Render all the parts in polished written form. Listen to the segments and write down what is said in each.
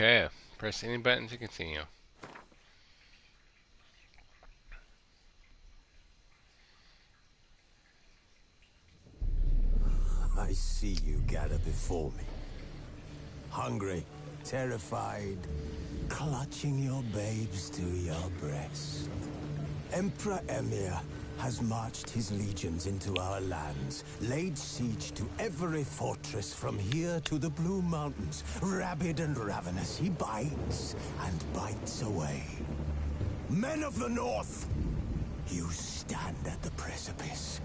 Okay. Press any button to continue. I see you gather before me. Hungry, terrified, clutching your babes to your breast. Emperor Emir has marched his legions into our lands, laid siege to every fortress from here to the Blue Mountains. Rabid and ravenous, he bites and bites away. Men of the North, you stand at the precipice.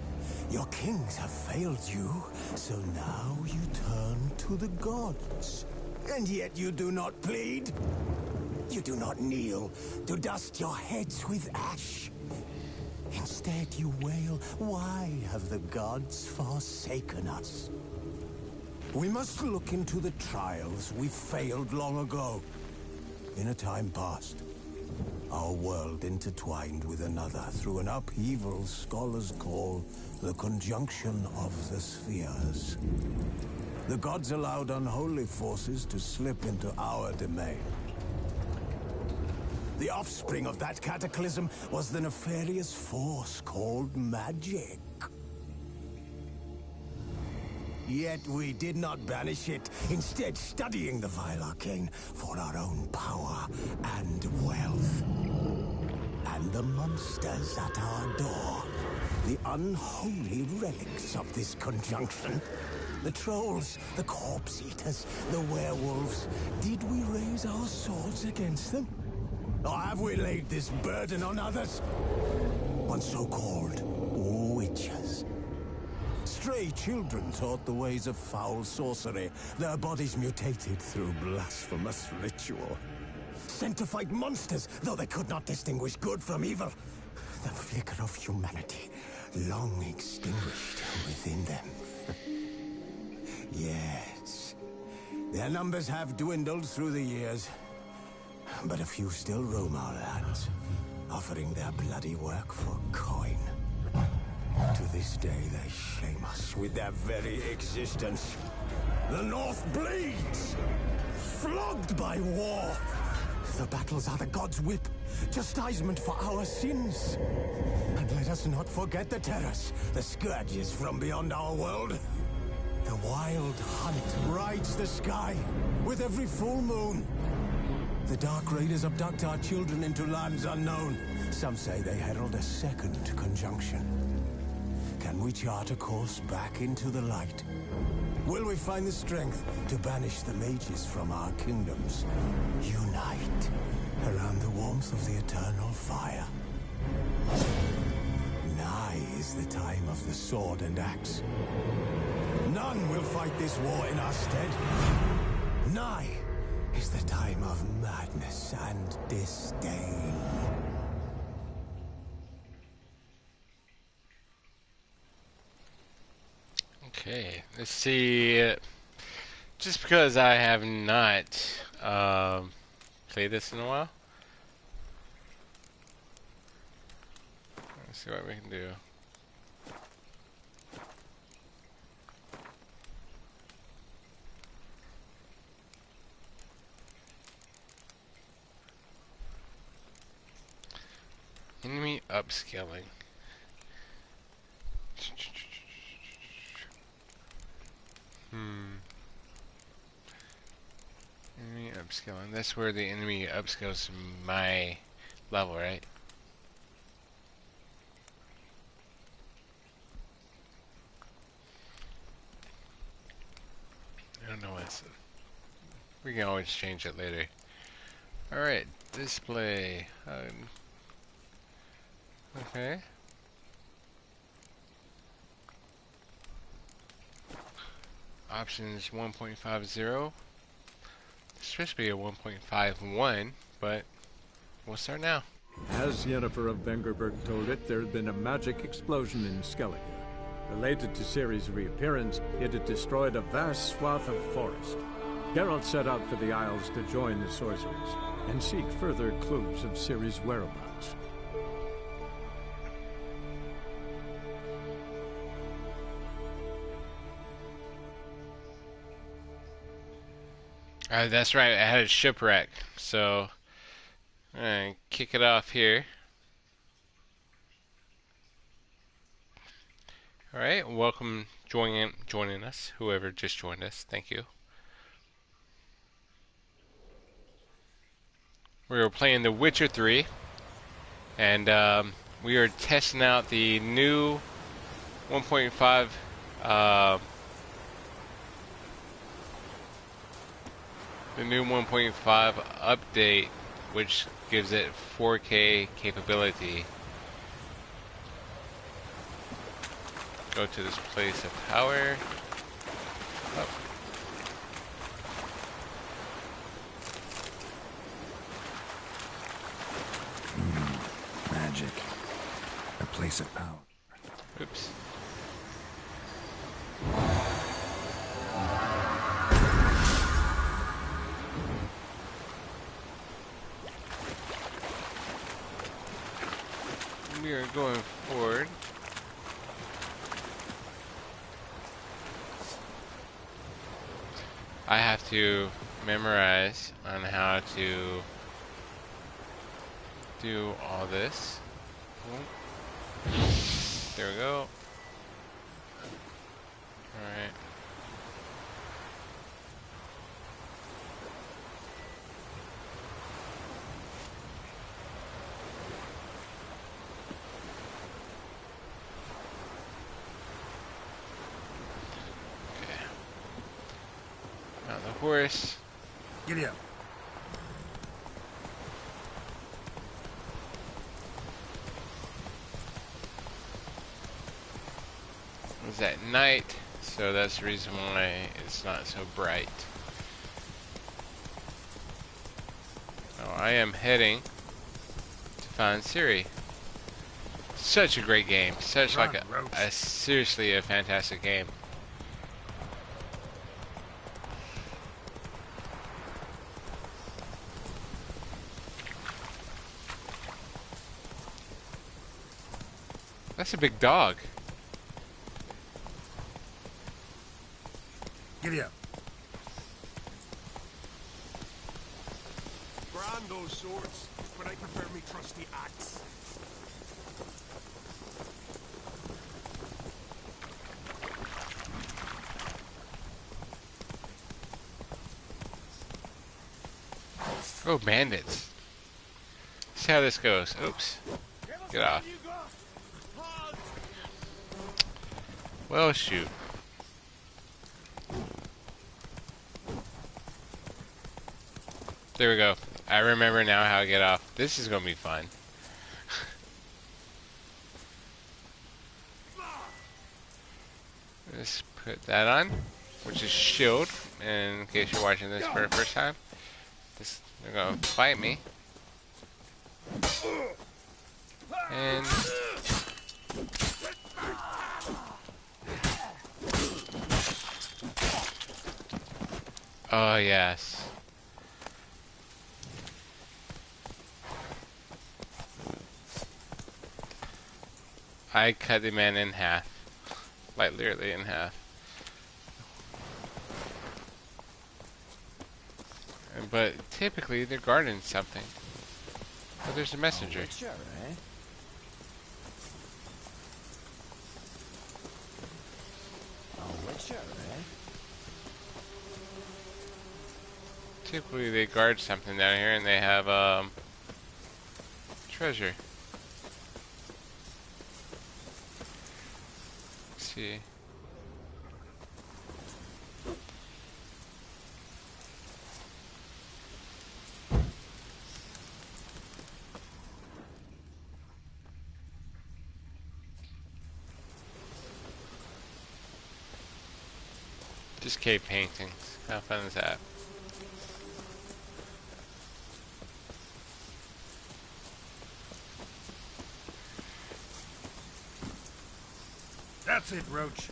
Your kings have failed you, so now you turn to the gods. And yet you do not plead. You do not kneel to dust your heads with ash. Instead you wail, why have the gods forsaken us? We must look into the trials we failed long ago. In a time past, our world intertwined with another through an upheaval scholars call the conjunction of the spheres. The gods allowed unholy forces to slip into our domain. The offspring of that cataclysm was the nefarious force called magic. Yet we did not banish it, instead studying the vile arcane for our own power and wealth. And the monsters at our door, the unholy relics of this conjunction. The trolls, the corpse eaters, the werewolves. Did we raise our swords against them? Or have we laid this burden on others? On so-called witches. Stray children taught the ways of foul sorcery, their bodies mutated through blasphemous ritual. Sent to fight monsters, though they could not distinguish good from evil. The flicker of humanity, long extinguished within them. Yes, their numbers have dwindled through the years, but a few still roam our lands, offering their bloody work for coin. To this day, they shame us with their very existence. The North bleeds, flogged by war. The battles are the gods' whip, chastisement for our sins. And let us not forget the terrors, the scourges from beyond our world. The wild hunt rides the sky with every full moon. The Dark Raiders abduct our children into lands unknown. Some say they herald a second conjunction. Can we chart a course back into the light? Will we find the strength to banish the mages from our kingdoms? Unite around the warmth of the eternal fire. Nigh is the time of the sword and axe. None will fight this war in our stead. Nigh is the time of madness and disdain. Okay, let's see. Just because I have not played this in a while, let's see what we can do. Enemy upscaling. Enemy upscaling. That's where the enemy upscales to my level, right? I don't know what it's. We can always change it later. Alright, display. Okay. Options 1.50. It's supposed to be a 1.51, but we'll start now. As Yennefer of Vengerberg told it, there had been a magic explosion in Skellige. Related to Ciri's reappearance, it had destroyed a vast swath of forest. Geralt set out for the Isles to join the sorcerers and seek further clues of Ciri's whereabouts. That's right. I had a shipwreck, so I'm gonna kick it off here. All right, welcome joining us. Whoever just joined us, thank you. We were playing The Witcher 3, and we are testing out the new 1.5. The new 1.5 update, which gives it 4K capability. Go to this place of power. Oh. Magic. A place of power. Oops. We are going forward. I have to memorize on how to do all this. There we go. Alright. Now the horse. Giddy up. It's at night, so that's the reason why it's not so bright. Now I am heading to find Ciri. Such a great game. Such Run, like Roach. a seriously a fantastic game. That's a big dog. Giddy up. Brand those swords, but I prefer me trusty axe. Oh, bandits. See how this goes. Oops. Get off. Well, shoot. There we go. I remember now how to get off. This is gonna be fun. Let's put that on, which is shield. In case you're watching this for the first time, they're gonna fight me. And oh yes. I cut the man in half. Like literally in half. But typically they're guarding something. Oh, there's a messenger. Witcher, eh? A Witcher, eh? Typically they guard something down here and they have treasure. Let's see. Just cave paintings. How fun is that? That's it, Roach.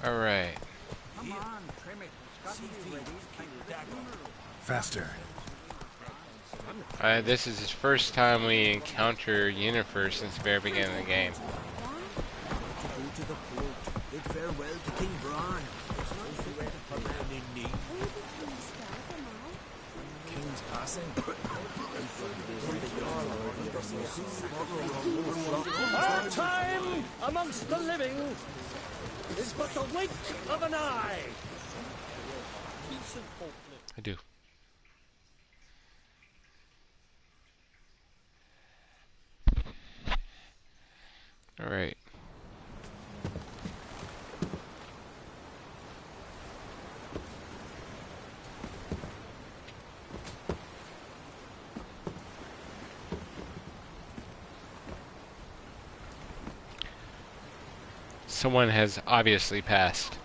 Alright. Faster. This is his first time we encounter Yennefer since the very beginning of the game. Bid farewell to King Bran. It's no threat for man in need. King's passing. Our time amongst the living is but the wink of an eye. I do. Alright. Someone has obviously passed.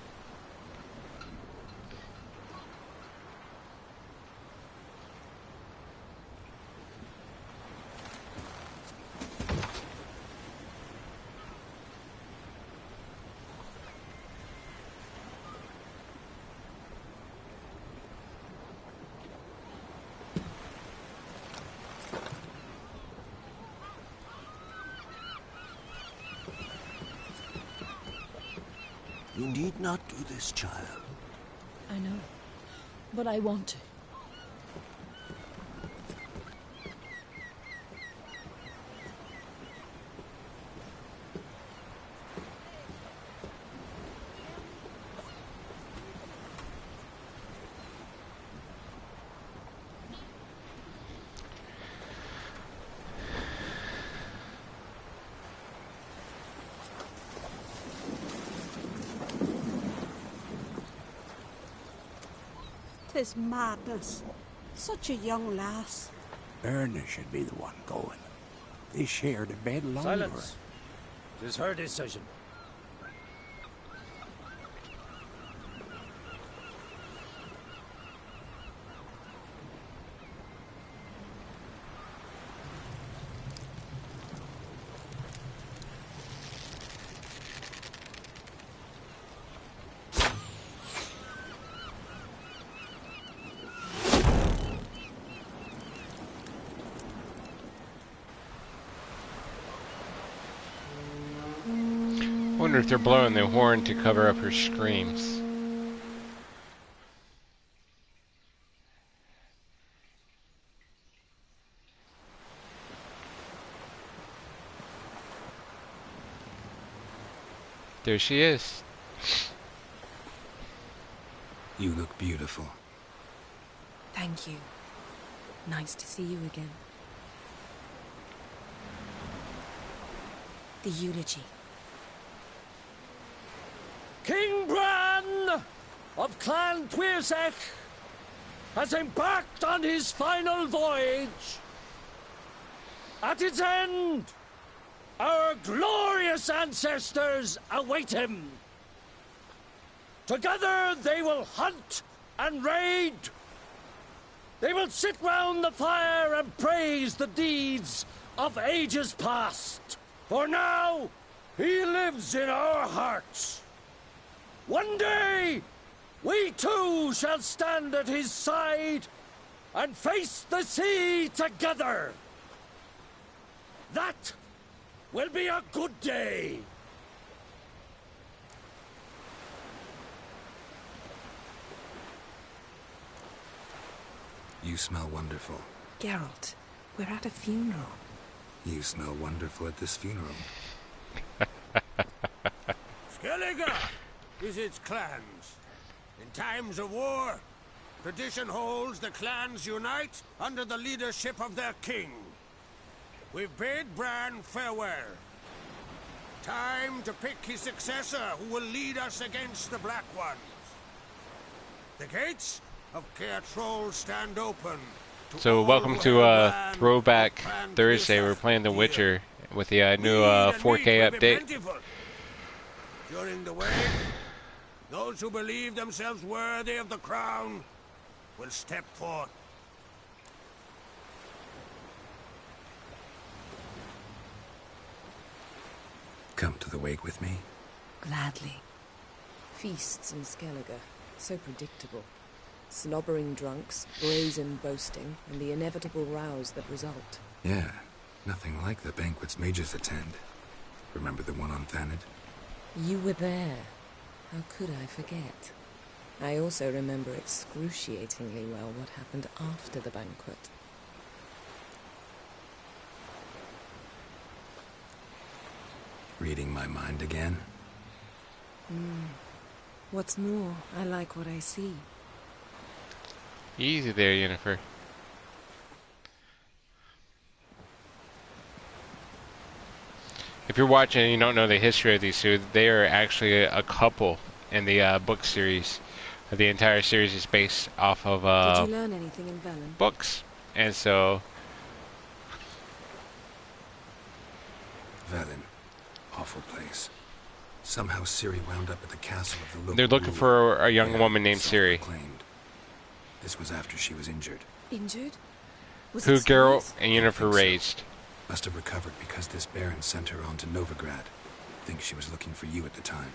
You need not do this, child. I know, but I want to. Tis madness. Such a young lass. Erna should be the one going. They shared a bed longer. Silence. It is her decision. I wonder if they're blowing the horn to cover up her screams. There she is. You look beautiful. Thank you. Nice to see you again. The eulogy. King Bran of Clan Tuirsech has embarked on his final voyage. At its end, our glorious ancestors await him. Together they will hunt and raid. They will sit round the fire and praise the deeds of ages past. For now, he lives in our hearts. One day, we too shall stand at his side and face the sea together. That will be a good day. You smell wonderful. Geralt, we're at a funeral. You smell wonderful at this funeral. Skellige visits clans. In times of war, tradition holds the clans unite under the leadership of their king. We've bid Bran farewell. Time to pick his successor who will lead us against the Black Ones. The gates of Caer Troll stand open. So welcome to Throwback Thursday. We're playing The Witcher with the new 4K update. During the wait, those who believe themselves worthy of the crown will step forth. Come to the wake with me. Gladly. Feasts in Skellige, so predictable. Slobbering drunks, brazen boasting, and the inevitable rows that result. Yeah, nothing like the banquets mages attend. Remember the one on Thanedd? You were there. How could I forget? I also remember excruciatingly well what happened after the banquet. Reading my mind again? What's more, I like what I see. Easy there, Yennefer. If you're watching and you don't know the history of these two, they are actually a couple in the book series. The entire series is based off of Did you learn anything in Velen? books, and so Velen. Awful place. Somehow Ciri wound up at the castle of the local they're looking ruler. for a young Yeah, woman named Ciri, self-proclaimed. This was after she was injured. Injured? Was who it Geralt serious? and I Yennefer think so. raised. Must have recovered because this Baron sent her on to Novigrad. Think she was looking for you at the time.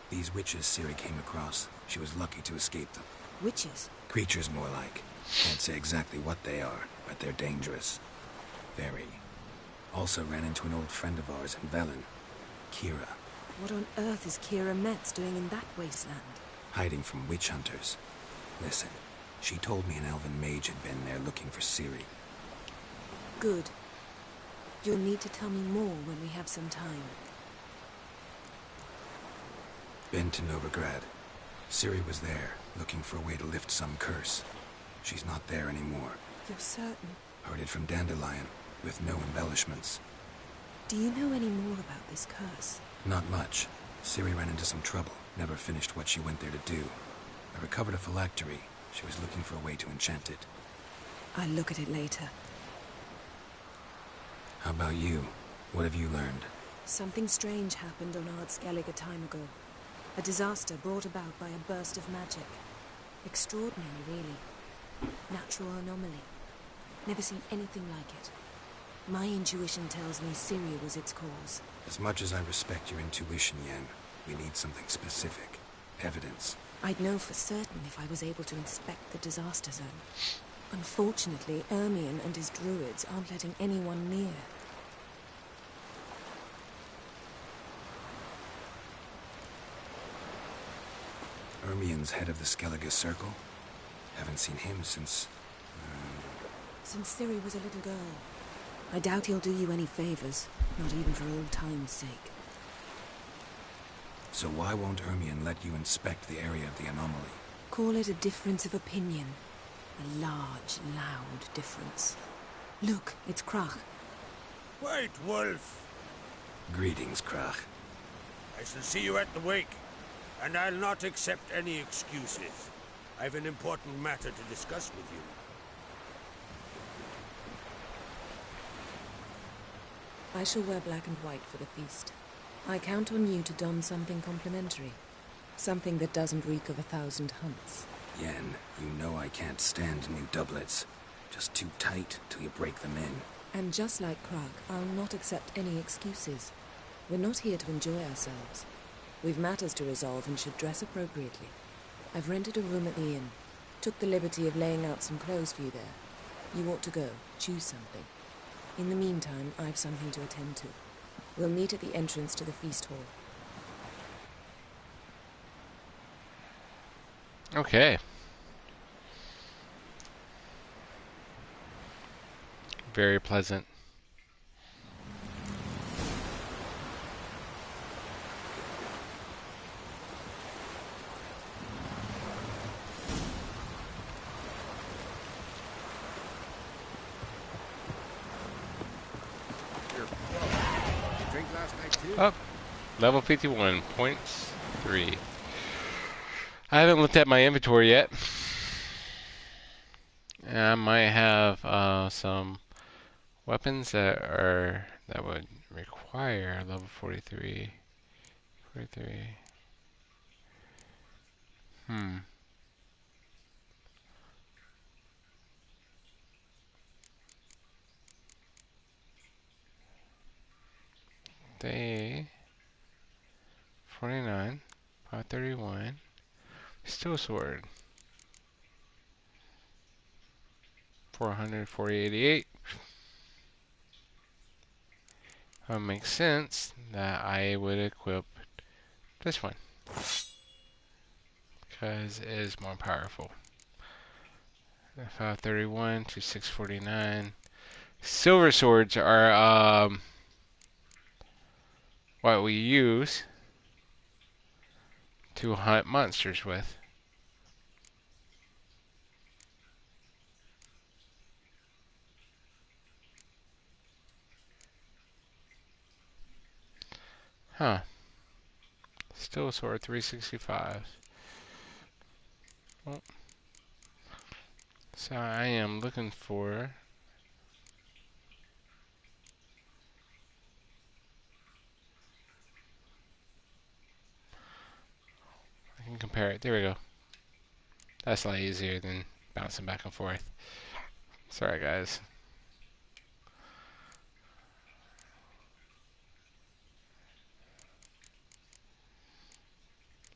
These witches Ciri came across, she was lucky to escape them. Witches? Creatures more like. Can't say exactly what they are, but they're dangerous. Very. Also ran into an old friend of ours in Velen, Kira, What on earth is Kira Metz doing in that wasteland? hiding from witch hunters. Listen, she told me an elven mage had been there looking for Ciri. Good. You'll need to tell me more when we have some time. Been to Novigrad. Ciri was there, looking for a way to lift some curse. She's not there anymore. You're certain? Heard it from Dandelion, with no embellishments. Do you know any more about this curse? Not much. Ciri ran into some trouble, never finished what she went there to do. I recovered a phylactery. She was looking for a way to enchant it. I'll look at it later. How about you? What have you learned? Something strange happened on Ard Skellige a time ago. A disaster brought about by a burst of magic. Extraordinary, really. Natural anomaly. Never seen anything like it. My intuition tells me Ciri was its cause. As much as I respect your intuition, Yen, we need something specific. Evidence. I'd know for certain if I was able to inspect the disaster zone. Unfortunately, Ermion and his druids aren't letting anyone near. Ermion's head of the Skellige Circle? Haven't seen him since... Since Ciri was a little girl. I doubt he'll do you any favors, not even for old time's sake. So why won't Ermion let you inspect the area of the anomaly? Call it a difference of opinion. A large, loud difference. Look, it's Krach. White Wolf, Greetings, Krach. I shall see you at the wake, and I'll not accept any excuses. I've an important matter to discuss with you. I shall wear black and white for the feast. I count on you to don something complimentary. Something that doesn't reek of 1,000 hunts. Yen, you know I can't stand new doublets. Just too tight till you break them in. And just like Krag, I'll not accept any excuses. We're not here to enjoy ourselves. We've matters to resolve and should dress appropriately. I've rented a room at the inn. Took the liberty of laying out some clothes for you there. You ought to go. Choose something. In the meantime, I've something to attend to. We'll meet at the entrance to the feast hall. Okay. Very pleasant. Drink last night too? Up. Level 51. Points 3. I haven't looked at my inventory yet. I might have some weapons that would require level 43. 43. They 49. 531. Steel sword. 400, 488. Makes sense that I would equip this one because it is more powerful. 531 to 649. Silver swords are what we use to hunt monsters with. Huh. Steel sword 365. Well, so I am looking for I can compare it. There we go. That's a lot easier than bouncing back and forth. Sorry guys.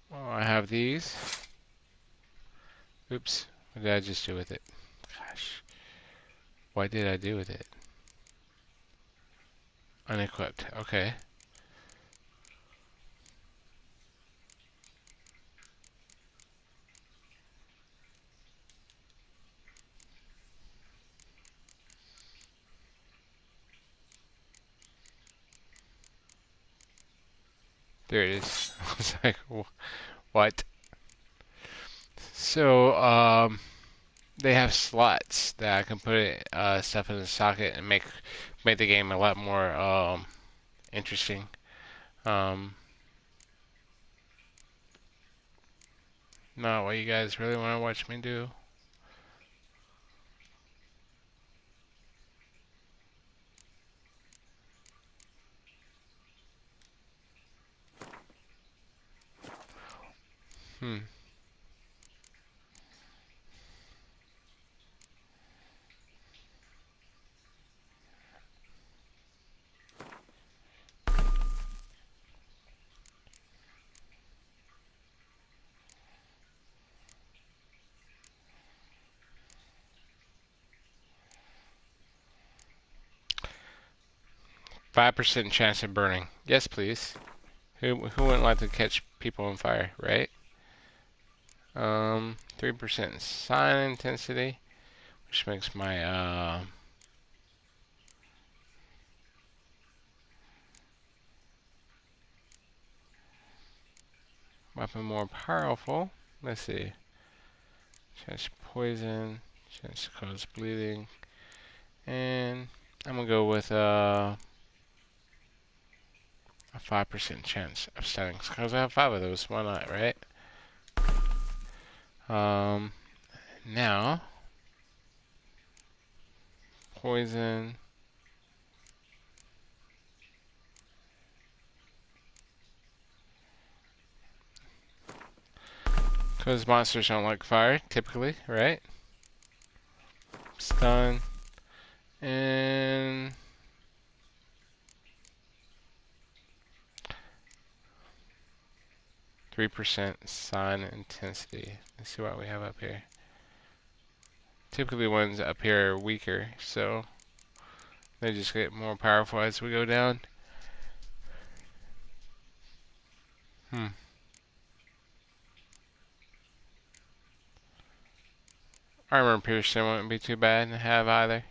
Well, I have these. Oops. What did I just do with it? Gosh. What did I do with it? Unequipped. Okay. There it is. I was like, what? So, they have slots that I can put stuff in the socket and make the game a lot more interesting. Not what you guys really want to watch me do. Hmm. %5 chance of burning. Yes, please. Who wouldn't like to catch people on fire, right? 3% sign intensity, which makes my weapon more powerful. Let's see. Chance to poison, chance to cause bleeding, and I'm gonna go with a 5% chance of stunning because I have 5 of those. Why not, right? Now poison. Because monsters don't like fire, typically, right? Stun. And 3% sign intensity. Let's see what we have up here. Typically ones up here are weaker, so they just get more powerful as we go down. Armor piercing wouldn't be too bad to have either.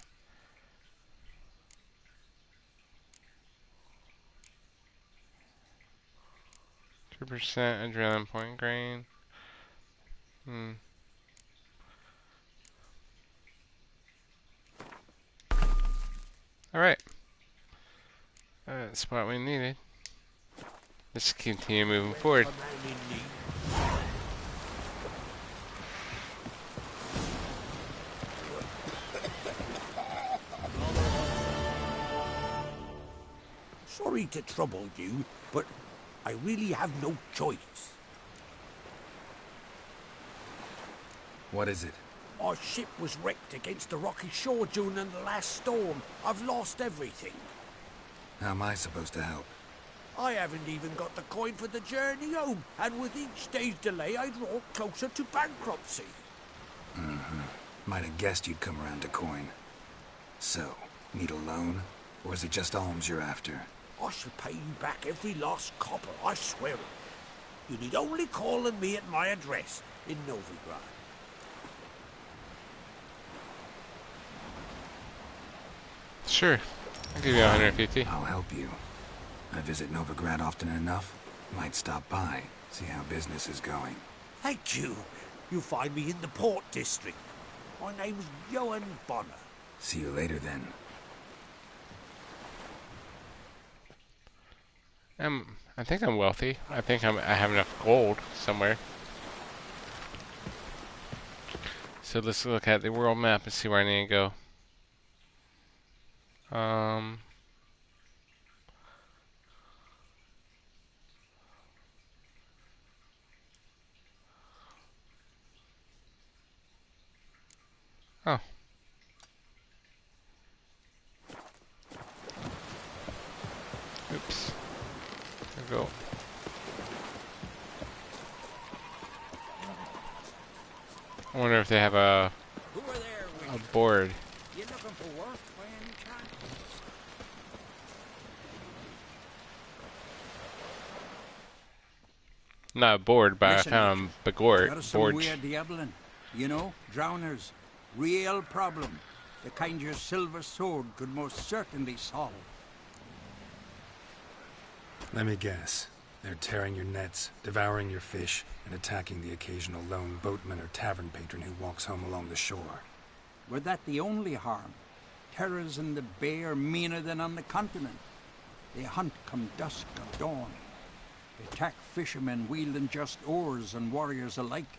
%, adrenaline point gain. Alright. That's what we needed. Let's continue moving forward. Sorry to trouble you, but I really have no choice. What is it? Our ship was wrecked against a rocky shore during the last storm. I've lost everything. How am I supposed to help? I haven't even got the coin for the journey home, and with each day's delay, I draw closer to bankruptcy. Might have guessed you'd come around to coin. So, need a loan? Or is it just alms you're after? I shall pay you back every last copper, I swear it. You need only call on me at my address in Novigrad. Sure. I'll give you 150. I'll help you. I visit Novigrad often enough. Might stop by, see how business is going. Thank you. You'll find me in the Port District. My name's Johan Bonner. See you later then. I think I'm wealthy. I think I have enough gold somewhere. So let's look at the world map and see where I need to go. Oh. Oops. There we go. I wonder if they have a board. You looking for work by any chance? Not a board, but Listen, I found a board. Got some weird diabling. You know, drowners. Real problem. The kind your silver sword could most certainly solve. Let me guess. They're tearing your nets, devouring your fish, and attacking the occasional lone boatman or tavern patron who walks home along the shore. Were that the only harm? Terrors in the bay are meaner than on the continent. They hunt come dusk or dawn. They attack fishermen wielding just oars and warriors alike.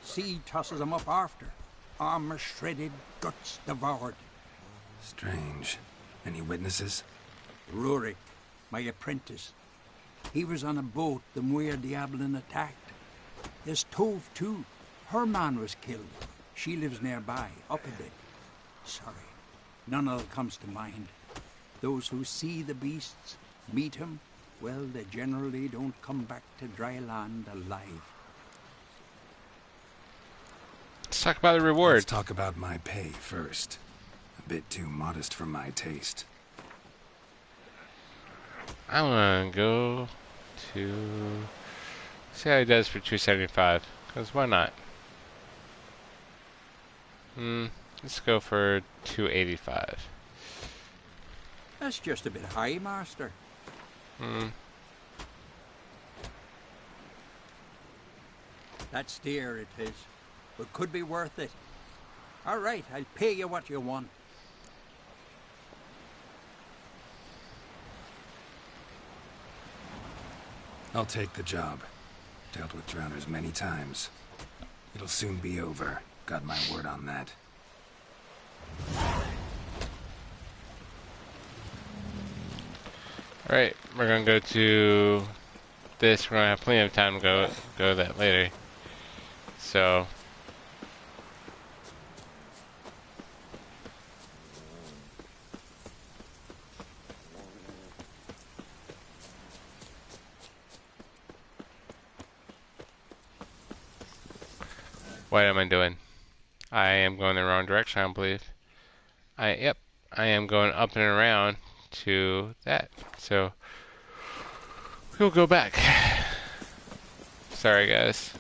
Sea tosses them up after. Armor shredded, guts devoured. Strange. Any witnesses? Rurik, my apprentice. He was on a boat the Muir Diablin attacked. There's Tove, too. Her man was killed. She lives nearby, up a bit. Sorry, none of it comes to mind. Those who see the beasts, meet him, well, they generally don't come back to dry land alive. Let's talk about the reward. Let's talk about my pay first. A bit too modest for my taste. I want to go to see how he does for 275. Because why not? Let's go for 285. That's just a bit high, master. That's dear, it is. But could be worth it. All right, I'll pay you what you want. I'll take the job. Dealt with drowners many times. It'll soon be over. Got my word on that. Alright, we're gonna go to this. We're gonna have plenty of time to go to that later. So what am I doing? I am going the wrong direction, I believe. Yep, I am going up and around to that. So we'll go back. Sorry, guys.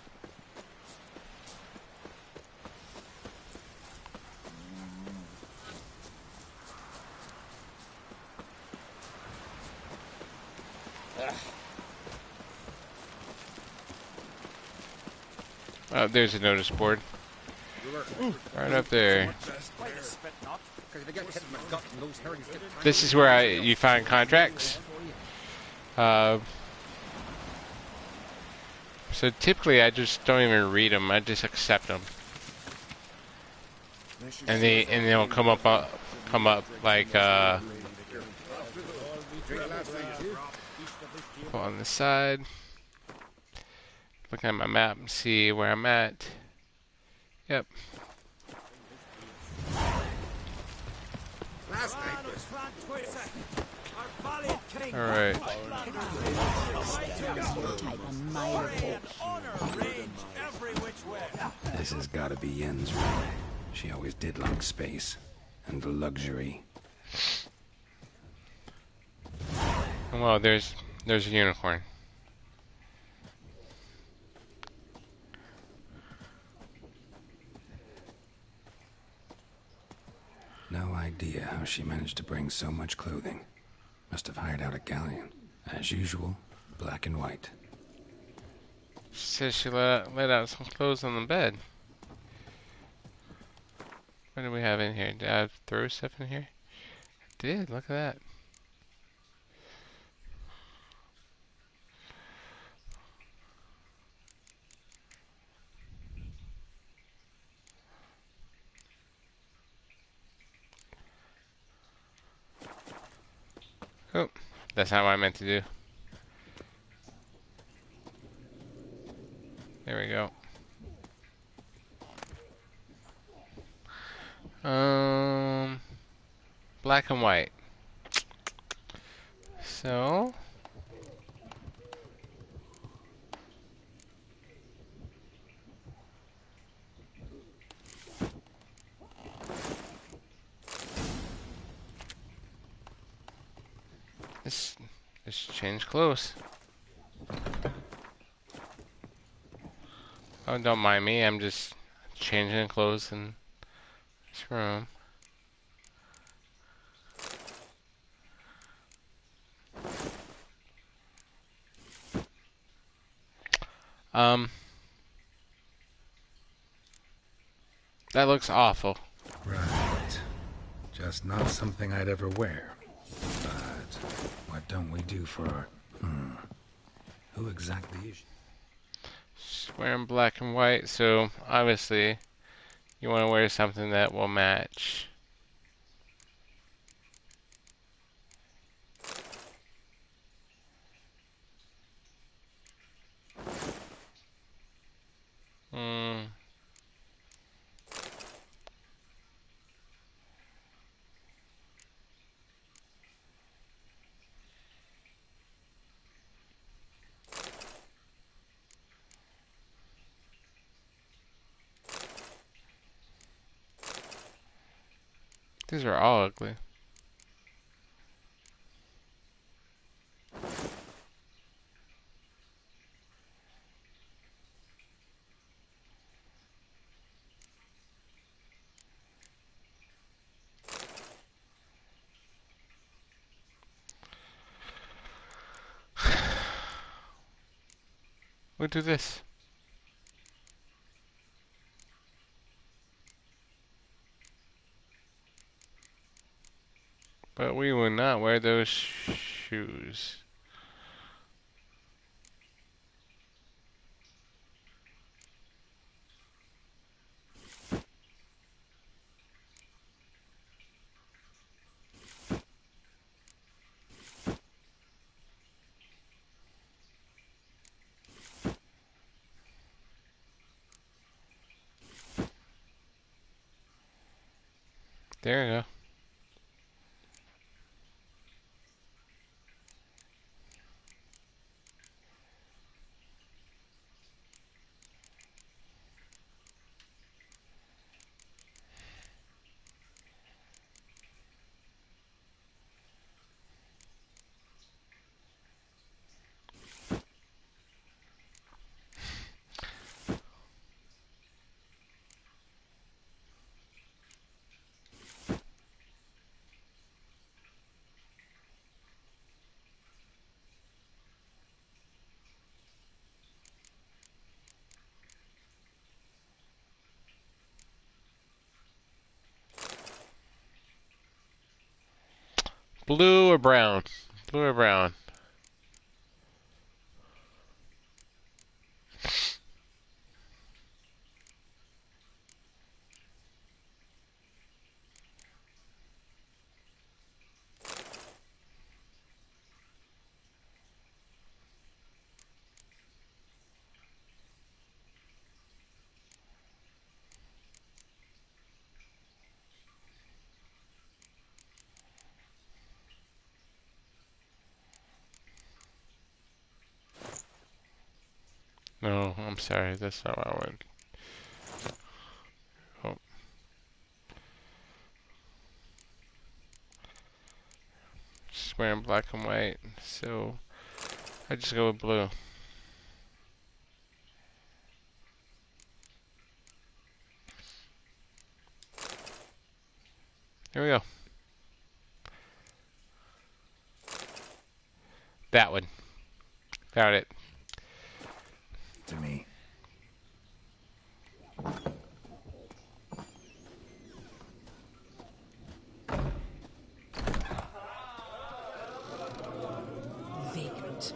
Oh, there's a notice board. Right up there. This is where you find contracts. So typically I just don't even read them. I just accept them. And they'll come up like on the side. Look at my map and see where I'm at. Yep. Alright. This has gotta be Yen's room. She always did like space and luxury. Well, there's a unicorn. No idea how she managed to bring so much clothing. Must have hired out a galleon. As usual, black and white. She says she let out some clothes on the bed. What do we have in here? Did I throw stuff in here? I did, look at that. Oh, that's not what I meant to do. There we go. Black and white. So let's change clothes. Oh, don't mind me. I'm just changing clothes in this room. That looks awful. Right. Just not something I'd ever wear. But what don't we do for... Who exactly is she? She's wearing black and white, so obviously you want to wear something that will match. These are all ugly. We'll do this. But we will not wear those shoes. There you go. Blue or brown? Blue or brown? No, I'm sorry. That's not what I wanted. Oh. Just wearing black and white, so I just go with blue. There we go. That one. Found it. To me. Vagrant.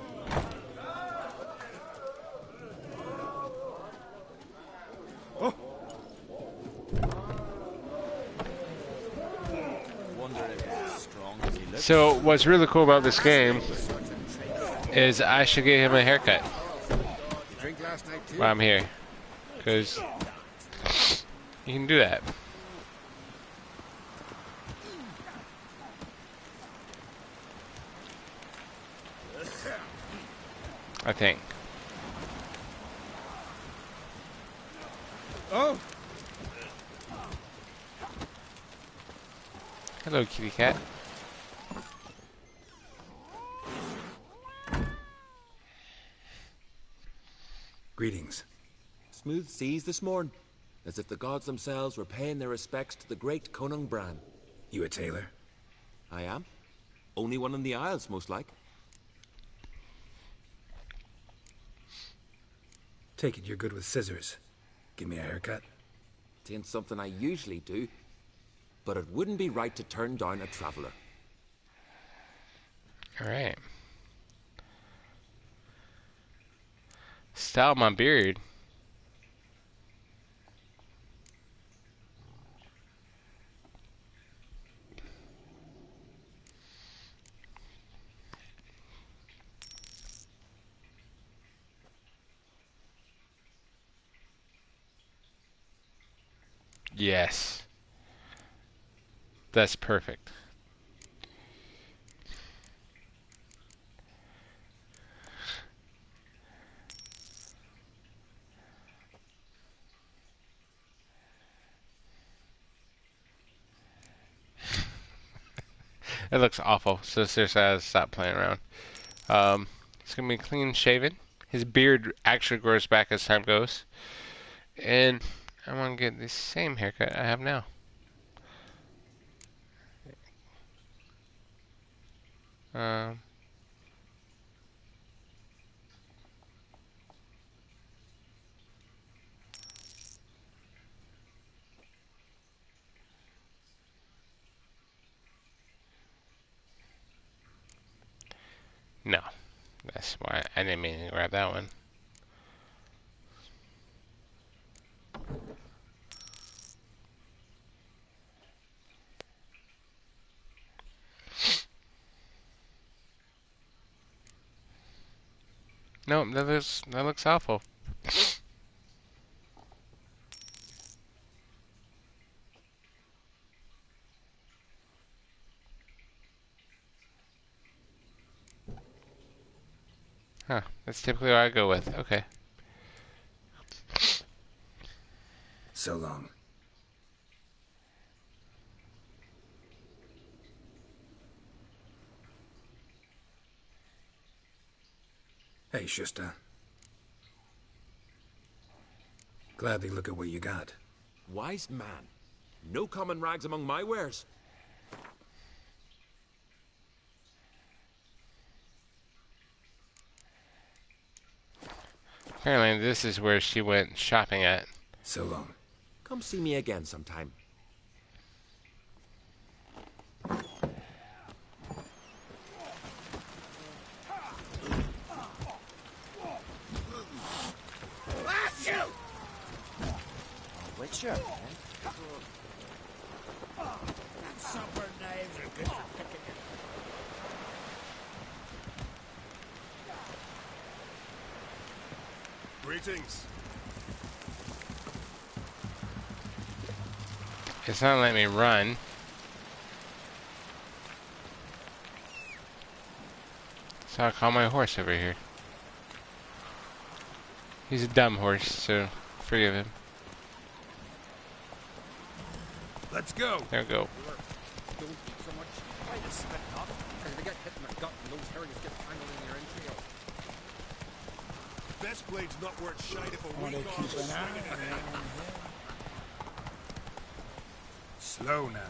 So what's really cool about this game is I should get him a haircut while I'm here, because you can do that. I think. Oh! Hello, kitty cat. Greetings. Smooth seas this morn, as if the gods themselves were paying their respects to the great Conung Bran. You a tailor? I am. Only one in the Isles, most like. Take it you're good with scissors. Give me a haircut. Tain't something I usually do, but it wouldn't be right to turn down a traveler. Alright. Style my beard. Yes. That's perfect. It looks awful, so seriously I stop playing around. It's gonna be clean shaven. His beard actually grows back as time goes. And I'm gonna get the same haircut I have now. No. That's why I didn't mean to grab that one. No, that looks awful. Huh, that's typically what I go with. Okay. So long. Hey, Shusta. Gladly look at what you got. Wise man. No common rags among my wares. Apparently this is where she went shopping at. So long. Come see me again sometime. Witcher, eh? Supper knives are good for picking it. Greetings. It's not letting me run. So I'll call my horse over here. He's a dumb horse, so forgive him. Let's go. There we go. Don't eat so much. Try to spit up, because they get hit in the gut and those herrings get tangled in your entrails. Best blade's not worth shite if a weak arm is swinging ahead. Slow now.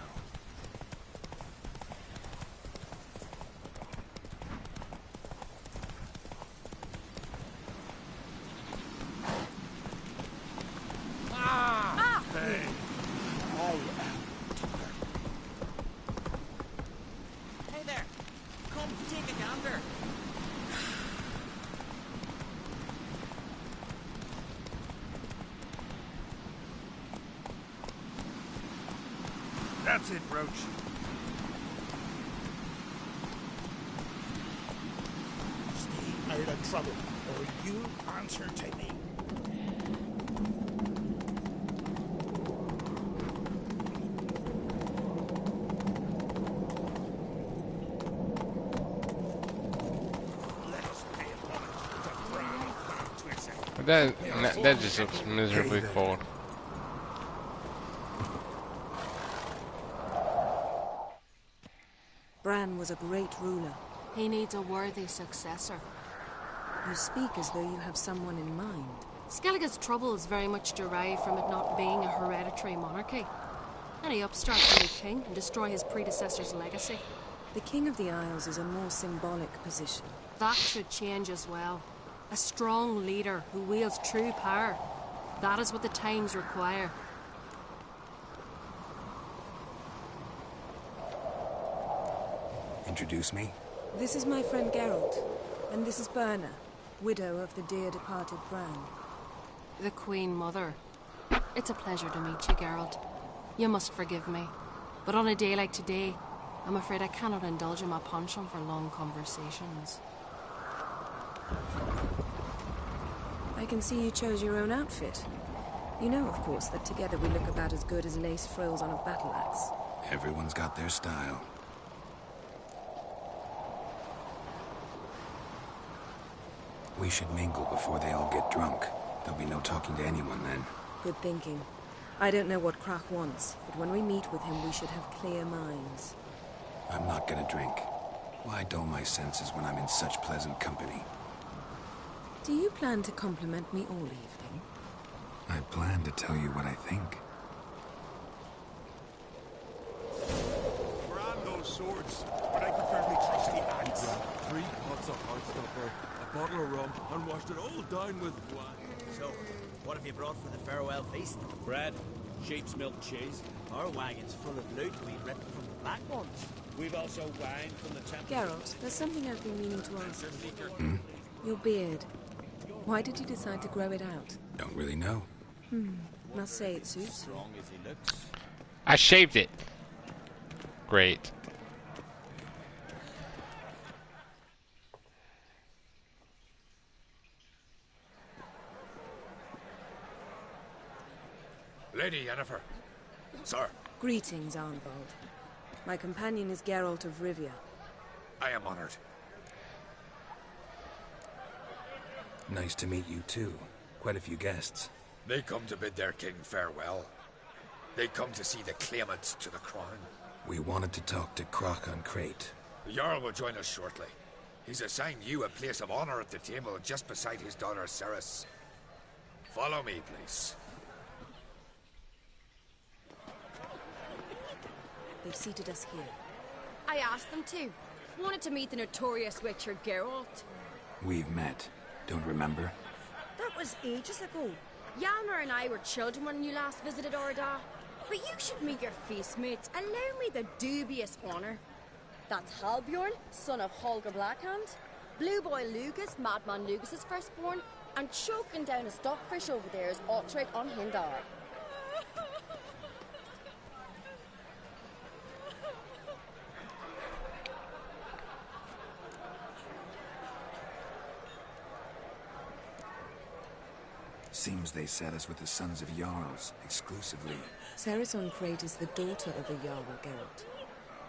Hey there! Come take a gander! That's it, Roach. Stay out of trouble, or you answer to me. That just looks miserably cold. Bran was a great ruler. He needs a worthy successor. You speak as though you have someone in mind. Skellige's troubles very much derive from it not being a hereditary monarchy. Any upstart will be king and destroy his predecessor's legacy. The King of the Isles is a more symbolic position. That should change as well. A strong leader who wields true power. That is what the times require. Introduce me. This is my friend Geralt, and this is Birna, widow of the dear departed Bran. The Queen Mother. It's a pleasure to meet you, Geralt. You must forgive me, but on a day like today, I'm afraid I cannot indulge in my penchant for long conversations. I can see you chose your own outfit. You know, of course, that together we look about as good as lace frills on a battle axe. Everyone's got their style. We should mingle before they all get drunk. There'll be no talking to anyone then. Good thinking. I don't know what Crach wants, but when we meet with him, we should have clear minds. I'm not gonna drink. Why dull my senses when I'm in such pleasant company? Do you plan to compliment me all evening? I plan to tell you what I think. Brand those swords, but I prefer me trusty axe. 3 pots of Heartstopper, a bottle of rum, and washed it all down with wine. So, what have you brought for the farewell feast? Bread, sheep's milk cheese. Our wagon's full of loot we ripped from the Black Ones. We've also wine from the temple. Geralt, there's something I've been meaning to ask you. Your beard. Why did you decide to grow it out? Don't really know. Must say it suits you. I shaved it. Great. Lady Yennefer. Sir, Greetings, Arnvald. My companion is Geralt of Rivia. I am honored. Nice to meet you too. Quite a few guests. They come to bid their king farewell. They come to see the claimants to the crown. We wanted to talk to Crach on Crate. The Jarl will join us shortly. He's assigned you a place of honor at the table just beside his daughter Cerys. Follow me, please. They've seated us here. I asked them to. Wanted to meet the notorious witcher Geralt. We've met. Don't remember? That was ages ago. Hjalmar and I were children when you last visited Orda. But you should meet your feast mates. Allow me the dubious honor. That's Halbjorn, son of Holger Blackhand. Blue Boy Lugas, Madman Lugas' firstborn. And choking down a stockfish over there is Otric on Hindar. Seems they set us with the sons of Jarls, exclusively. Cerys on Crate is the daughter of a Jarl, Geralt.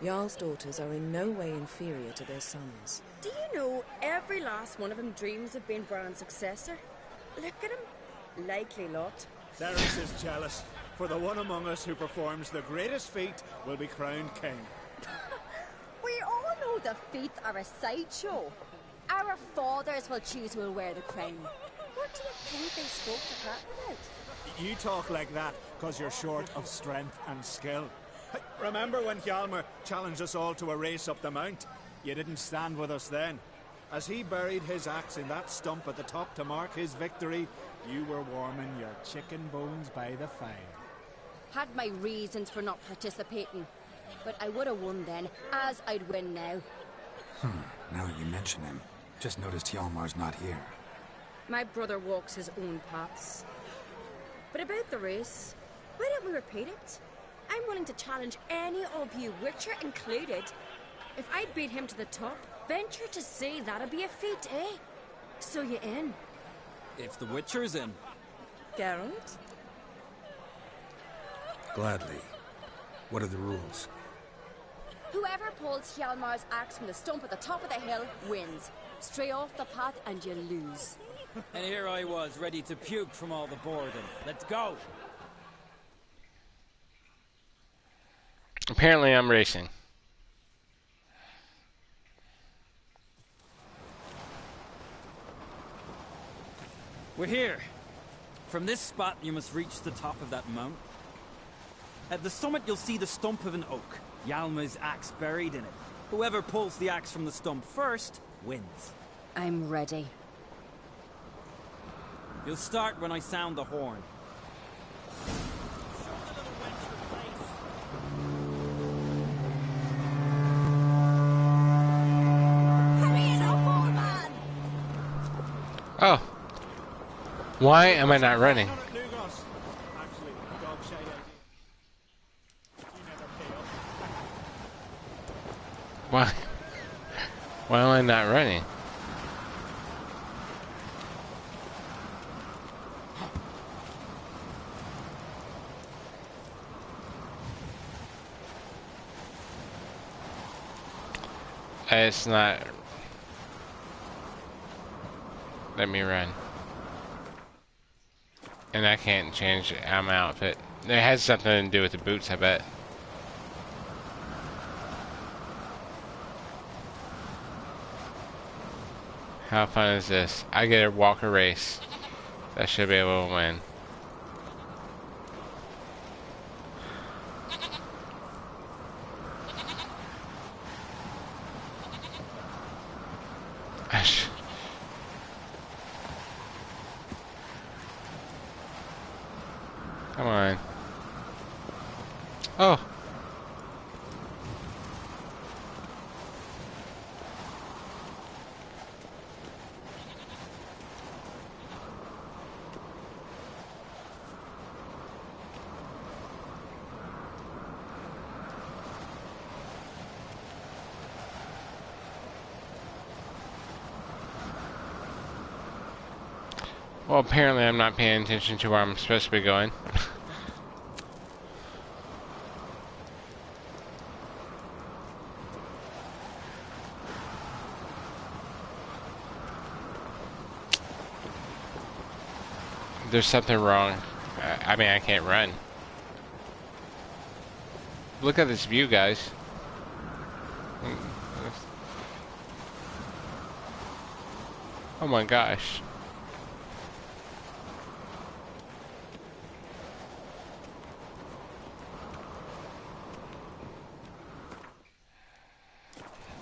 Jarl's daughters are in no way inferior to their sons. Do you know every last one of them dreams of being Bran's successor? Look at him. Likely lot. Cerys is jealous, for the one among us who performs the greatest feat will be crowned king. We all know the feats are a sideshow. Our fathers will choose who will wear the crown. What do you think they spoke to Pat about? You talk like that because you're short of strength and skill. Remember when Hjalmar challenged us all to a race up the mount? You didn't stand with us then. As he buried his axe in that stump at the top to mark his victory, you were warming your chicken bones by the fire. Had my reasons for not participating, but I would have won then, as I'd win now. Now that you mention him, just noticed Hjalmar's not here. My brother walks his own paths. But about the race, why don't we repeat it? I'm willing to challenge any of you, Witcher included. If I beat him to the top, venture to say that'd be a feat, eh? So you in? If the Witcher's in. Geralt? Gladly. What are the rules? Whoever pulls Hjalmar's axe from the stump at the top of the hill wins. Stray off the path and you lose. And here I was, ready to puke from all the boredom. Let's go! Apparently I'm racing. We're here. From this spot, you must reach the top of that mount. At the summit, you'll see the stump of an oak. Hjalmar's axe buried in it. Whoever pulls the axe from the stump first, wins. I'm ready. You'll start when I sound the horn. Oh. Why am I not running? Why? Why am I not running? It's not. Let me run. And I can't change my outfit. It has something to do with the boots, I bet. How fun is this? I get to walk a race. I should be able to win. Come on. Oh. Well, apparently I'm not paying attention to where I'm supposed to be going. There's something wrong. I mean, I can't run. Look at this view, guys. Oh my gosh.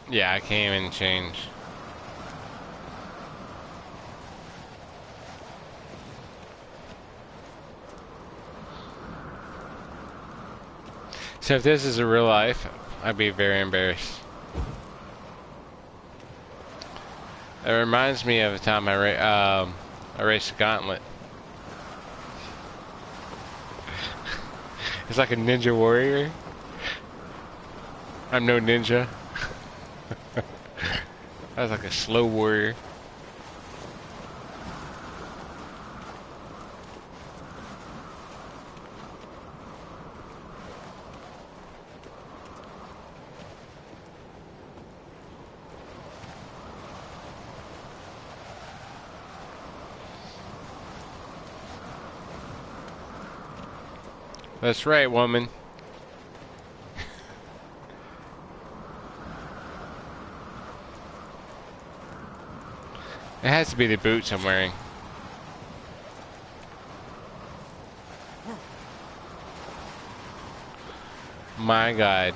Yeah, I can't even change. So if this is a real life, I'd be very embarrassed. It reminds me of a time I raced a gauntlet. It's like a ninja warrior. I'm no ninja. I was like a slow warrior. That's right, woman. It has to be the boots I'm wearing. My God.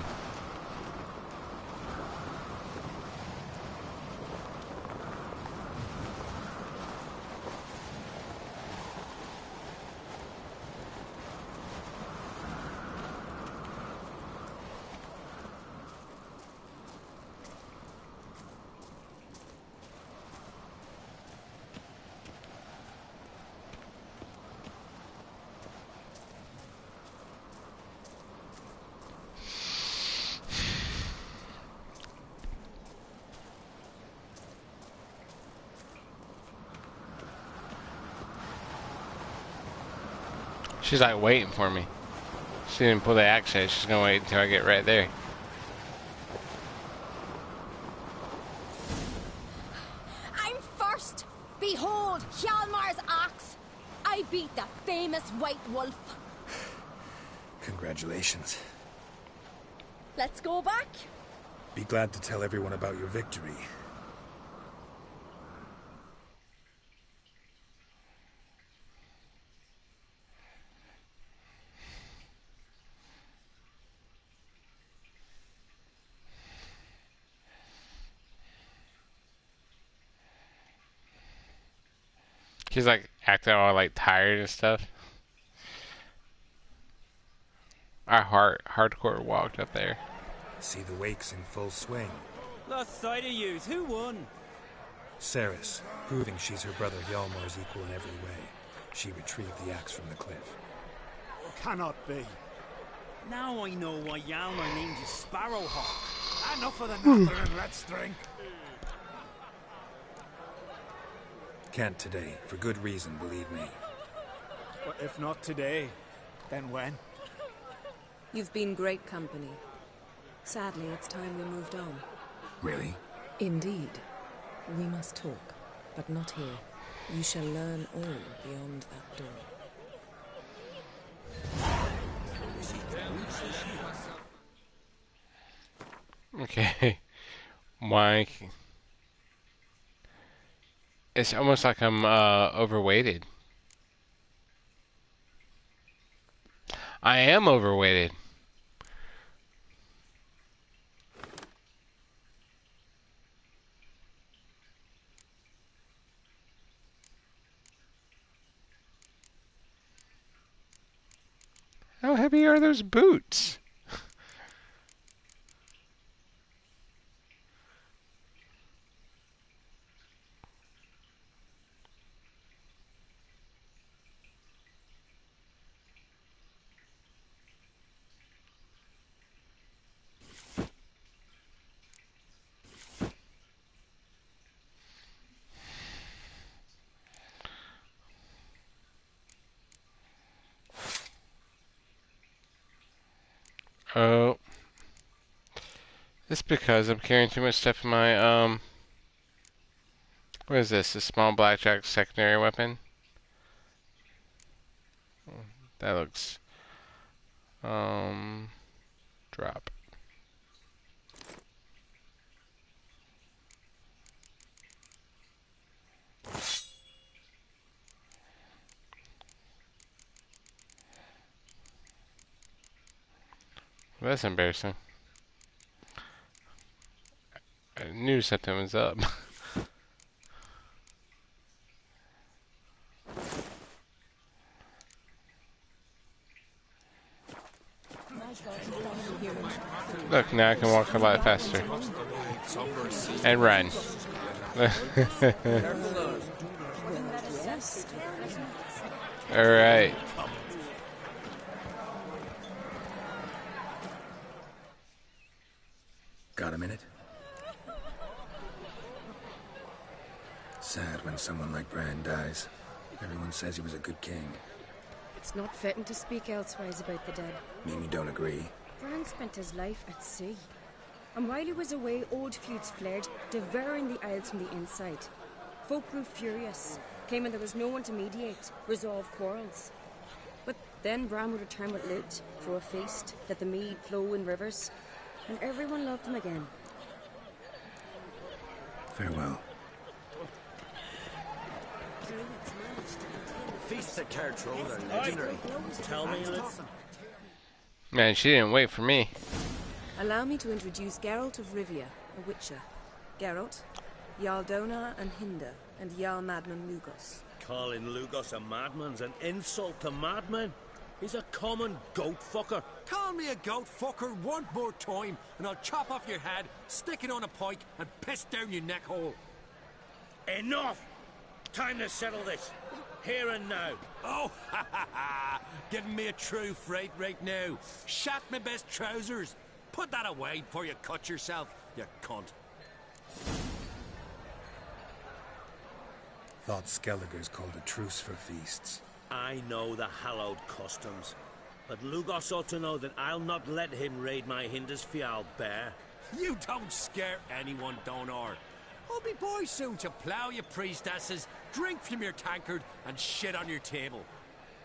She's like waiting for me. She didn't pull the axe yet. She's gonna wait until I get right there. I'm first! Behold, Hjalmar's axe! I beat the famous White Wolf. Congratulations. Let's go back. Be glad to tell everyone about your victory. She's like acting all like tired and stuff. Our hardcore walked up there. See the wakes in full swing. Lost sight of yous. Who won? Cerys, proving she's her brother Hjalmar's equal in every way. She retrieved the axe from the cliff. Cannot be. Now I know why Hjalmar named you Sparrowhawk. Enough of the natter and let's drink. Can't today, for good reason, believe me. Well, if not today, then when? You've been great company. Sadly, it's time we moved on. Really? Indeed. We must talk, but not here. You shall learn all beyond that door. Okay. Mike. It's almost like I'm overweighted. I am overweighted. How heavy are those boots? Oh. It's because I'm carrying too much stuff in my, what is this? A small blackjack secondary weapon? That looks, drop. That's embarrassing. I knew something was up. Look, now I can walk a lot faster. And run. Alright. Got a minute? Sad when someone like Bran dies. Everyone says he was a good king. It's not fitting to speak elsewise about the dead. Mean you don't agree? Bran spent his life at sea. And while he was away, old feuds flared, devouring the Isles from the inside. Folk grew furious, claiming there was no one to mediate, resolve quarrels. But Then Bran would return with loot, throw a feast, let the mead flow in rivers, and everyone loved him again. Farewell. Feasts at Caer Trone are legendary. Tell me, Luke. Man, she didn't wait for me. Allow me to introduce Geralt of Rivia, a witcher. Geralt, Jarl Donar and Hinder, and Jarl Madman Lugos. Calling Lugos a madman's an insult to madmen. He's a common goat fucker. Call me a goat fucker one more time, and I'll chop off your head, stick it on a pike, and piss down your neck hole. Enough! Time to settle this. Here and now. Oh, ha ha ha! Giving me a true fright right now. Shat my best trousers. Put that away before you cut yourself, you cunt. Thought Skellige's called a truce for feasts. I know the hallowed customs, but Lugos ought to know that I'll not let him raid my Hinder's Fial bear. You don't scare anyone, Donar. I'll be boy soon to plough your priestesses, drink from your tankard, and shit on your table.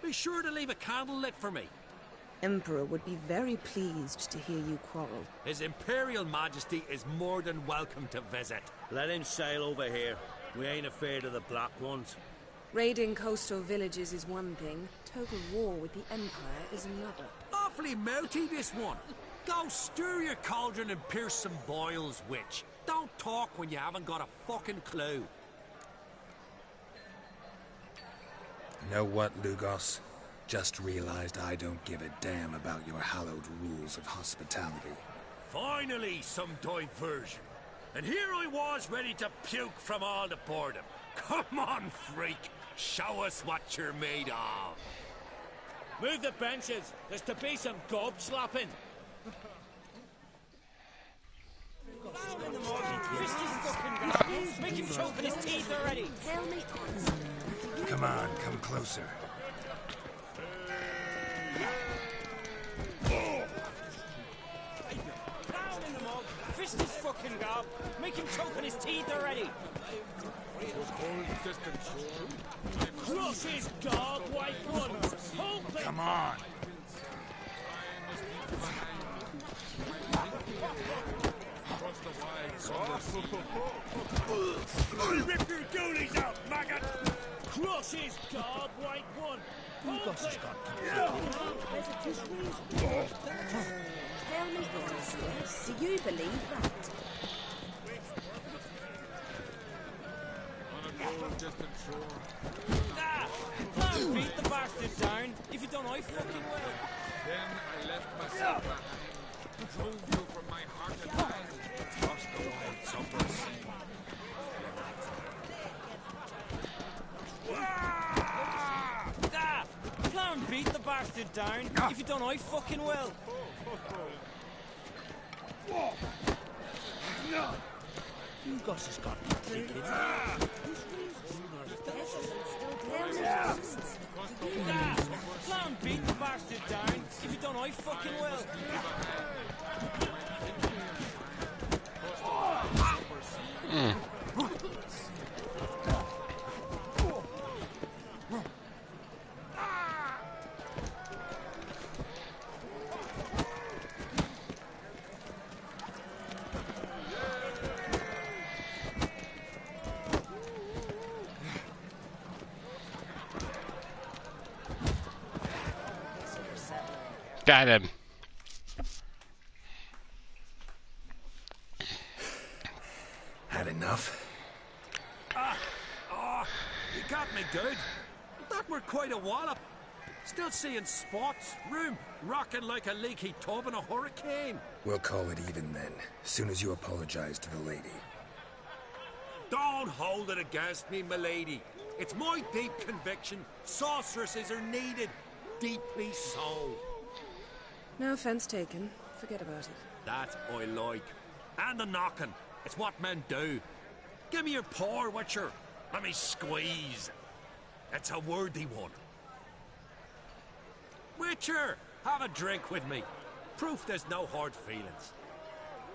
Be sure to leave a candle lit for me. Emperor would be very pleased to hear you quarrel. His Imperial Majesty is more than welcome to visit. Let him sail over here. We ain't afraid of the Black Ones. Raiding coastal villages is one thing. Total war with the Empire is another. Awfully mouthy, this one. Go stir your cauldron and pierce some boils, witch. Don't talk when you haven't got a fucking clue. Know what, Lugos? Just realized I don't give a damn about your hallowed rules of hospitality. Finally, some diversion. And here I was ready to puke from all the boredom. Come on, freak. Show us what you're made of. Move the benches. There's to be some gob slapping. Make him choke in his teeth already. Tell me. Come on, come closer. Down in the mug. Fist his fucking gob. Make him choke in his teeth already. Crush his dog, white one. Come on. Rip your goonies out, maggot! Crush his dog, white one. Tell me honestly, do you believe that? Plan beat the bastard down. If you don't, I fucking will. Then I left myself back. Drove you from my heart and mind. Across the wide summer sea. Plan beat the bastard down. If you don't, I fucking will. Lugos has got me thinking. Plan beat the bastard down. If you don't, I fucking will. Got him. Had enough? You got me good. That were quite a wallop. Still seeing spots, room rocking like a leaky tub in a hurricane. We'll call it even then, soon as you apologize to the lady. Don't hold it against me, milady. It's my deep conviction sorceresses are needed. Deeply so. No offense taken. Forget about it. That I like. And the knocking. It's what men do. Give me your paw, Witcher. Let me squeeze. It's a worthy one. Witcher, have a drink with me. Proof there's no hard feelings.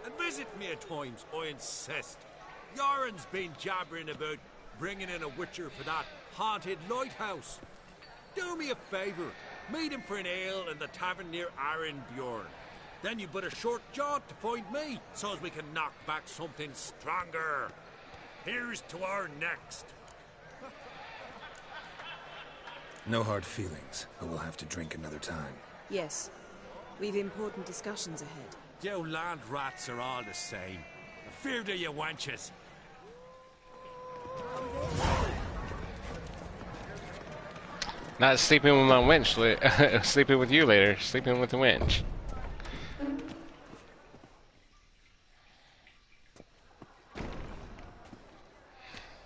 And visit me at times, I insist. Yoren's been jabbering about bringing in a Witcher for that haunted lighthouse. Do me a favour. Meet him for an ale in the tavern near Arenbjorn. Then you but a short jaunt to find me, so as we can knock back something stronger. Here's to our next. No hard feelings, but we'll have to drink another time. Yes. We've important discussions ahead. You land rats are all the same. Fear to you wenches. Not sleeping with my wench, sleeping with you later, sleeping with the wench.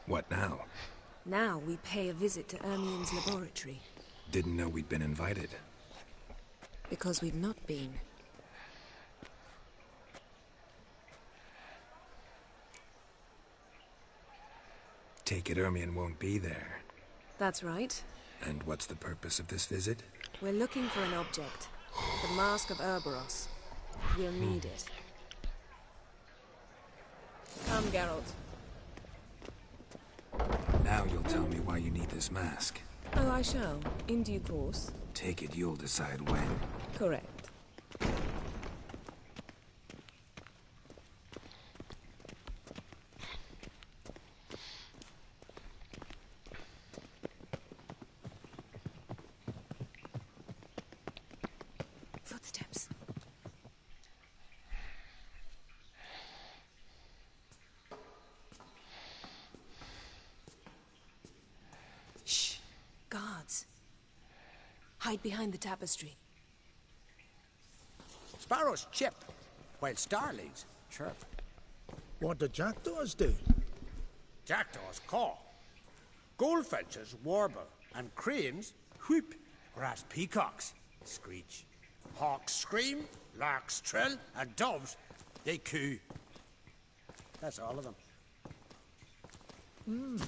What now? Now we pay a visit to Ermien's laboratory. Didn't know we'd been invited. Because we've not been. Take it Ermien won't be there. That's right. And what's the purpose of this visit? We're looking for an object. The Mask of Urboros. We'll need it. Come, Geralt. Now you'll tell me why you need this mask. Oh, I shall. In due course. Take it you'll decide when. Correct. Footsteps. Shh. Guards. Hide behind the tapestry. Sparrows chip, while starlings chirp. What do jackdaws do? Jackdaws caw. Goldfinches warble, and cranes whoop, whereas peacocks screech. Hawks scream, larks trill, and doves, they coo. That's all of them.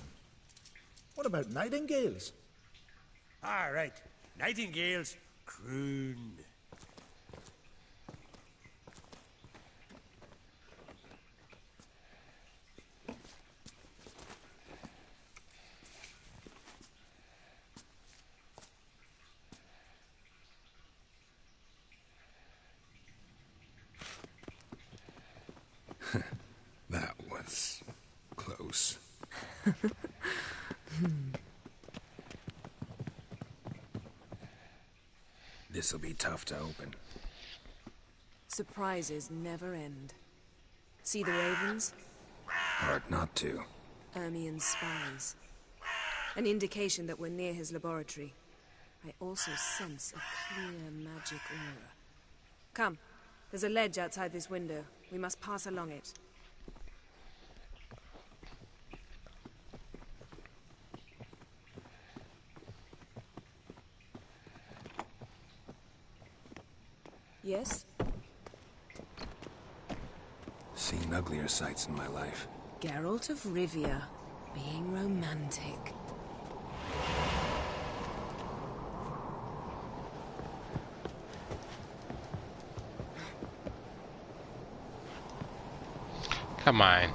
What about nightingales? All right, nightingales croon. That was close. This'll be tough to open. Surprises never end. See the ravens? Hard not to. Ermien's spies. An indication that we're near his laboratory. I also sense a clear magic aura. Come. There's a ledge outside this window. We must pass along it. Yes? Seen uglier sights in my life. Geralt of Rivia, being romantic. Come on.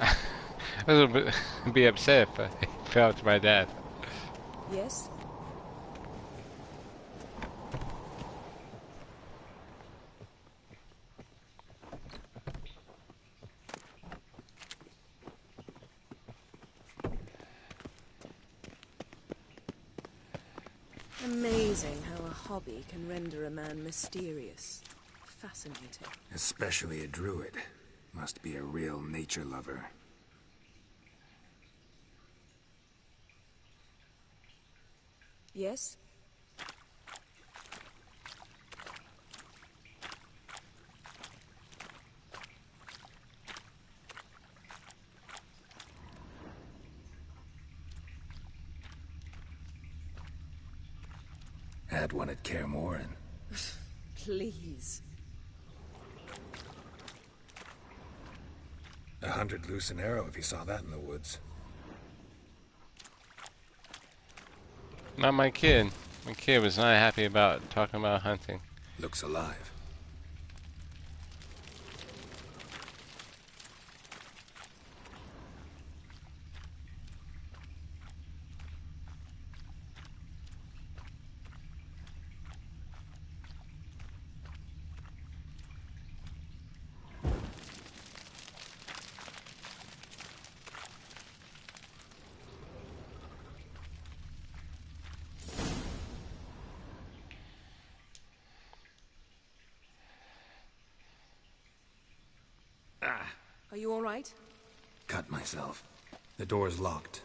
I would be upset if I fell to my death. Yes? Amazing how a hobby can render a man mysterious. Fascinating. Especially a druid. Must be a real nature lover. Yes? Had one at Kaer Morhen. Please. 100 loose an arrow if you saw that in the woods. Not my kid. My kid was not happy about talking about hunting. Looks alive. Are you all right? Cut myself. The door's locked.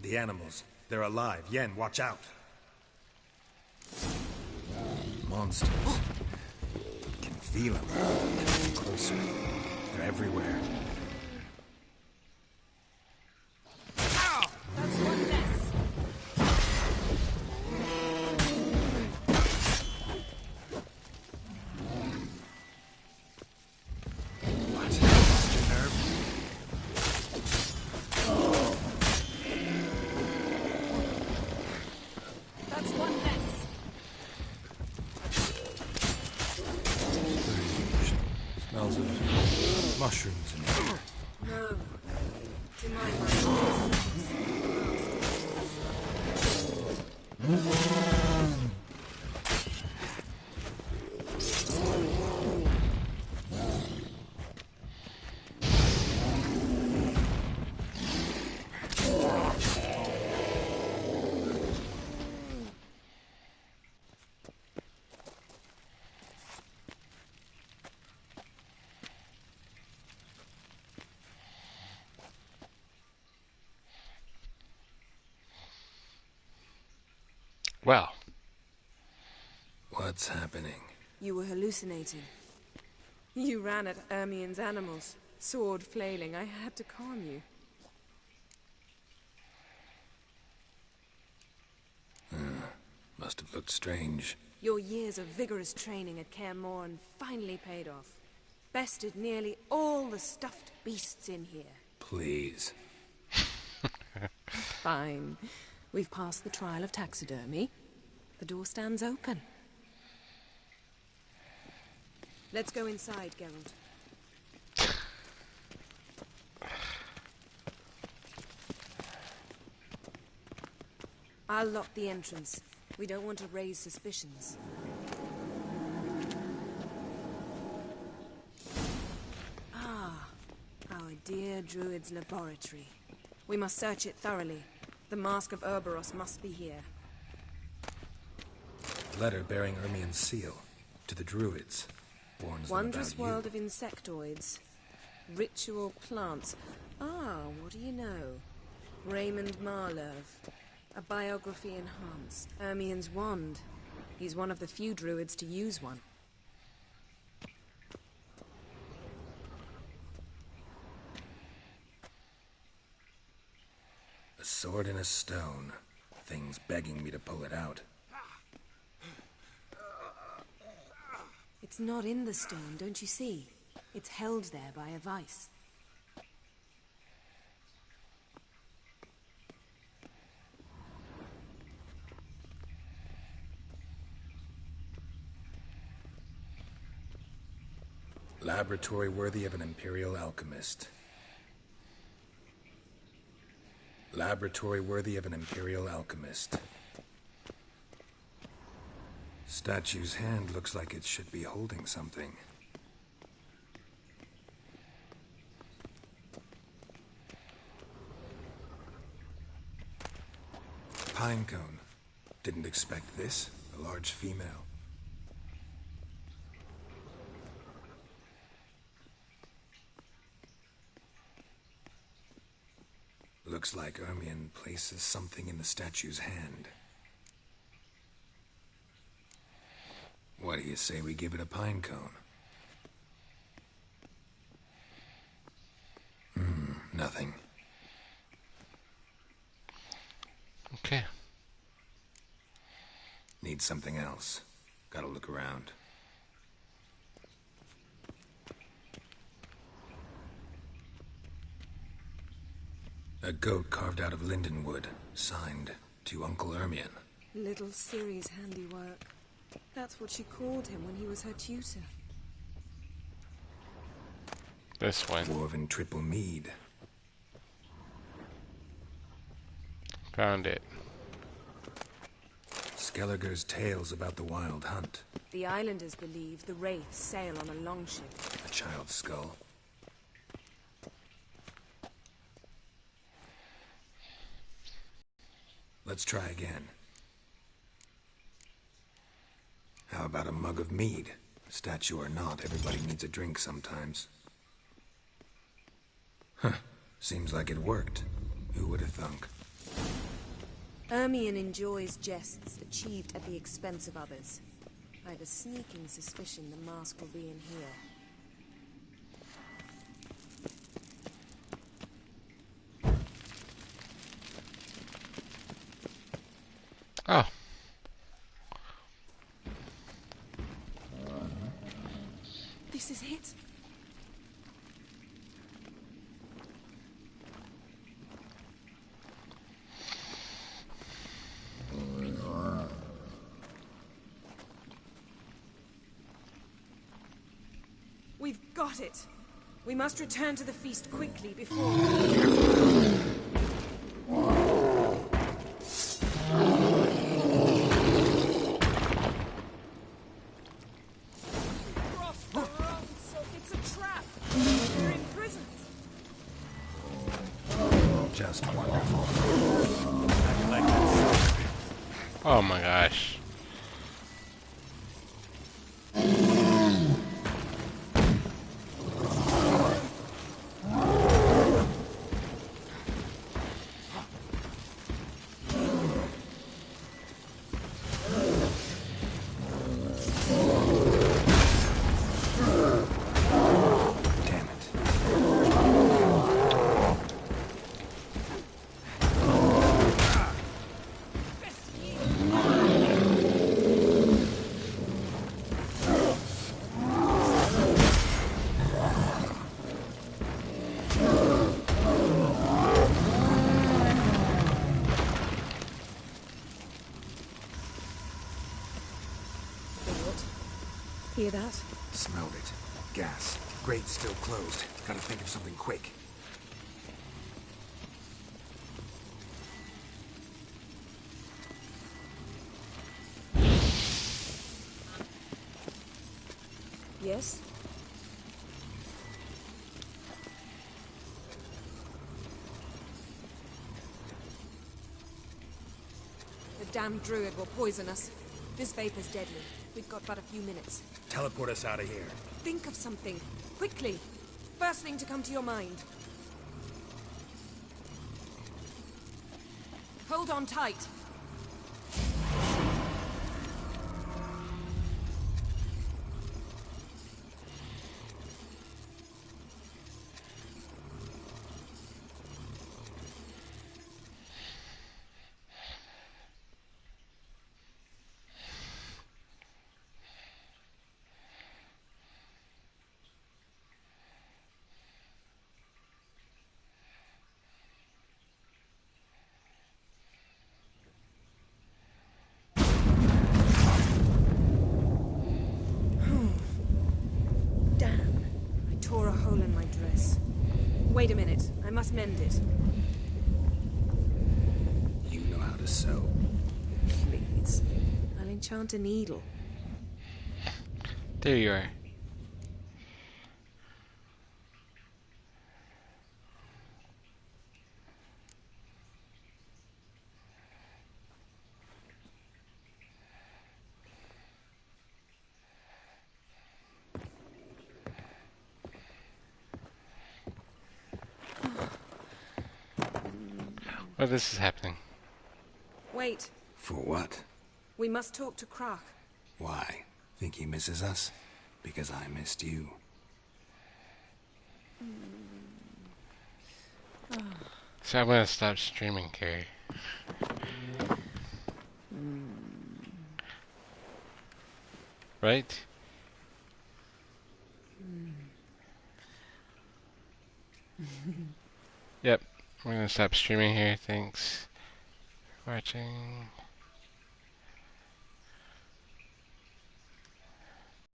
The animals. They're alive. Yen, watch out. Monsters. Can feel them. Getting closer. They're everywhere. Ow! That's one less. Smells of mushrooms in here. No. To my mind, Well. What's happening? You were hallucinating. You ran at Ermien's animals, sword flailing. I had to calm you. Must have looked strange. Your years of vigorous training at Kaer Morhen finally paid off. Bested nearly all the stuffed beasts in here. Please. Fine. We've passed the trial of taxidermy. The door stands open. Let's go inside, Geralt. I'll lock the entrance. We don't want to raise suspicions. Ah, our dear Druid's laboratory. We must search it thoroughly. The Mask of Ouroboros must be here. Letter bearing Ermien's seal. To the Druids. Warns them Wondrous about world you. of insectoids. Ritual plants. Ah, what do you know? Raymond Marlove. A biography enhanced. Ermien's wand. He's one of the few druids to use one. A sword in a stone. Thing's begging me to pull it out. It's not in the stone, don't you see? It's held there by a vice. Laboratory worthy of an Imperial alchemist. Laboratory worthy of an Imperial alchemist. Statue's hand looks like it should be holding something. Pine cone. Didn't expect this. A large female. Looks like Ermien places something in the statue's hand. What do you say we give it a pine cone? Nothing. Okay. Need something else. Gotta look around. A goat carved out of linden wood, signed to Uncle Ermien. Little Ciri's handiwork. That's what she called him when he was her tutor. This one. Dwarven triple mead. Found it. Skelliger's tales about the wild hunt. The islanders believe the wraiths sail on a longship. A child's skull. Let's try again. How about a mug of mead? Statue or not, everybody needs a drink sometimes. Huh. Seems like it worked. Who would have thunk? Ermion enjoys jests achieved at the expense of others. I have a sneaking suspicion the mask will be in here. Oh. This is it? We've got it. We must return to the feast quickly before... Just wonderful. Oh my gosh. Hear that? Smelled it. Gas. Grate's still closed. Gotta think of something quick. Yes? The damned druid will poison us. This vapor's deadly. We've got but a few minutes. Teleport us out of here. Think of something. Quickly. First thing to come to your mind. Hold on tight. Wait a minute. I must mend it. You know how to sew. Please. I'll enchant a needle. There you are. Well, this is happening. Wait. For what? We must talk to Crach. Why? Think he misses us? Because I missed you. So I'm gonna stop streaming, Carrie. Right? Yep. I'm gonna stop streaming here. Thanks for watching.